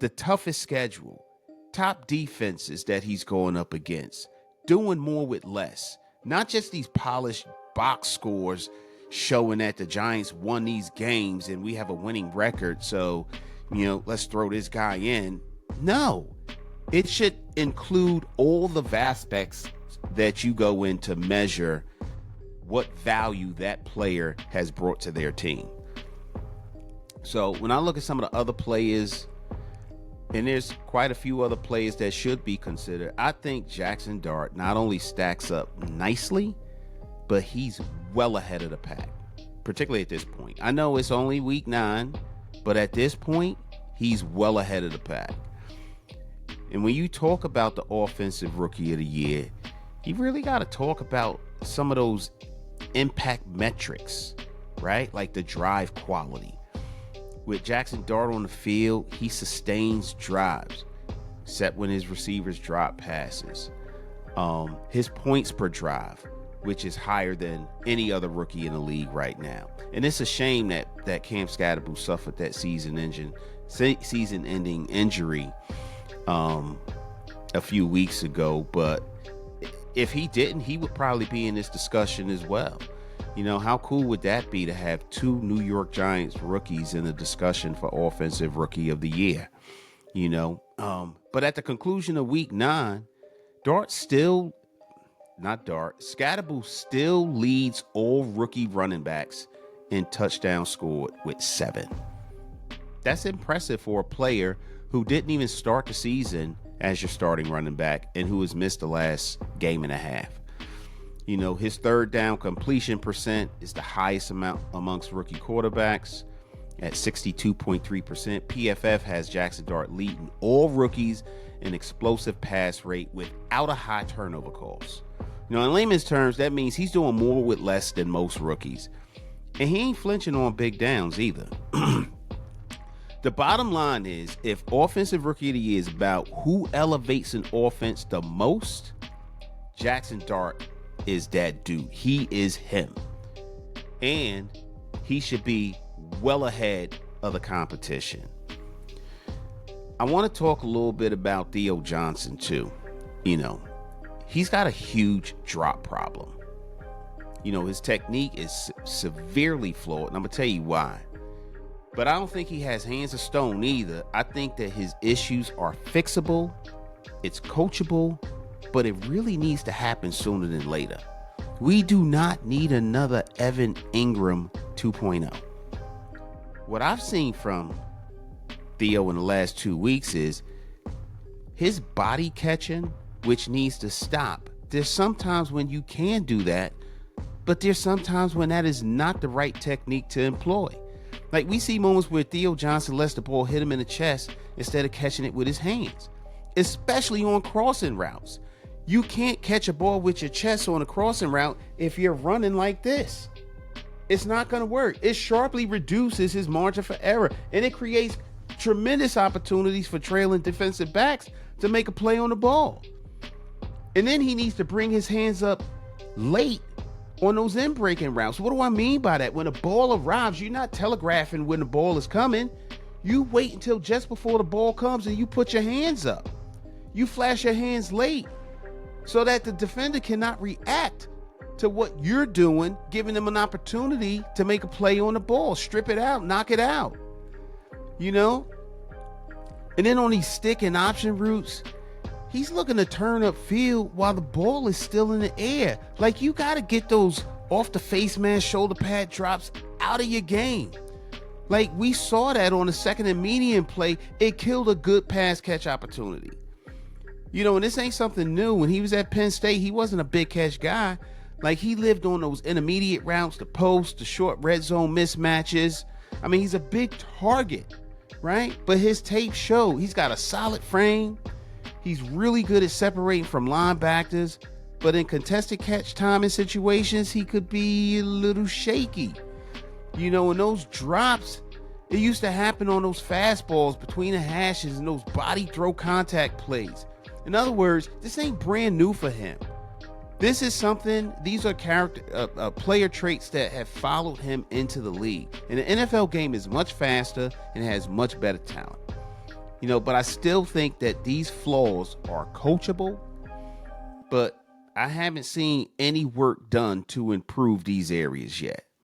the toughest schedule, top defenses that he's going up against, doing more with less. Not just these polished box scores showing that the Giants won these games and we have a winning record, so, let's throw this guy in. No, it should include all the aspects that you go in to measure what value that player has brought to their team. So when I look at some of the other players, and there's quite a few other players that should be considered, I think Jaxson Dart not only stacks up nicely, but he's well ahead of the pack, particularly at this point. I know it's only week 9, but at this point, he's well ahead of the pack. And when you talk about the offensive rookie of the year, you really got to talk about some of those impact metrics, right? Like the drive quality. With Jaxson Dart on the field, he sustains drives, except when his receivers drop passes. His points per drive, which is higher than any other rookie in the league right now. And it's a shame that Cam Scatterboo suffered that season-ending injury a few weeks ago, but if he didn't, he would probably be in this discussion as well. How cool would that be to have 2 New York Giants rookies in the discussion for Offensive Rookie of the Year? But at the conclusion of week 9, Scatterboo still leads all rookie running backs in touchdowns scored with 7. That's impressive for a player who didn't even start the season as your starting running back and who has missed the last game and a half. His third down completion percent is the highest amount amongst rookie quarterbacks at 62.3%. PFF has Jaxson Dart leading all rookies in explosive pass rate without a high turnover cost. In layman's terms, that means he's doing more with less than most rookies. And he ain't flinching on big downs either. The bottom line is, if Offensive Rookie of the Year is about who elevates an offense the most, Jaxson Dart is that dude. He is him. And he should be well ahead of the competition. I want to talk a little bit about Theo Johnson too. He's got a huge drop problem. His technique is severely flawed, and I'm going to tell you why. But I don't think he has hands of stone either. I think that his issues are fixable, it's coachable, but it really needs to happen sooner than later. We do not need another Evan Ingram 2.0. What I've seen from Theo in the last 2 weeks is his body catching, which needs to stop. There's sometimes when you can do that, but there's sometimes when that is not the right technique to employ. Like, we see moments where Theo Johnson lets the ball hit him in the chest instead of catching it with his hands, especially on crossing routes. You can't catch a ball with your chest on a crossing route if you're running like this. It's not going to work. It sharply reduces his margin for error, and it creates tremendous opportunities for trailing defensive backs to make a play on the ball. And then he needs to bring his hands up late on those in-breaking routes. What do I mean by that? When a ball arrives, you're not telegraphing when the ball is coming. You wait until just before the ball comes and you put your hands up. You flash your hands late so that the defender cannot react to what you're doing, giving them an opportunity to make a play on the ball, strip it out, knock it out. And then on these stick and option routes, he's looking to turn up field while the ball is still in the air. Like, you got to get those off the face man shoulder pad drops out of your game. Like, we saw that on the second and medium play. It killed a good pass catch opportunity. And this ain't something new. When he was at Penn State, he wasn't a big catch guy. Like, he lived on those intermediate routes, the post, the short red zone mismatches. I mean, he's a big target, right? But his tape showed he's got a solid frame. He's really good at separating from linebackers, but in contested catch timing situations, he could be a little shaky. And those drops, it used to happen on those fastballs between the hashes and those body throw contact plays. In other words, this ain't brand new for him. These are player traits that have followed him into the league. And the NFL game is much faster and has much better talent. But I still think that these flaws are coachable, but I haven't seen any work done to improve these areas yet.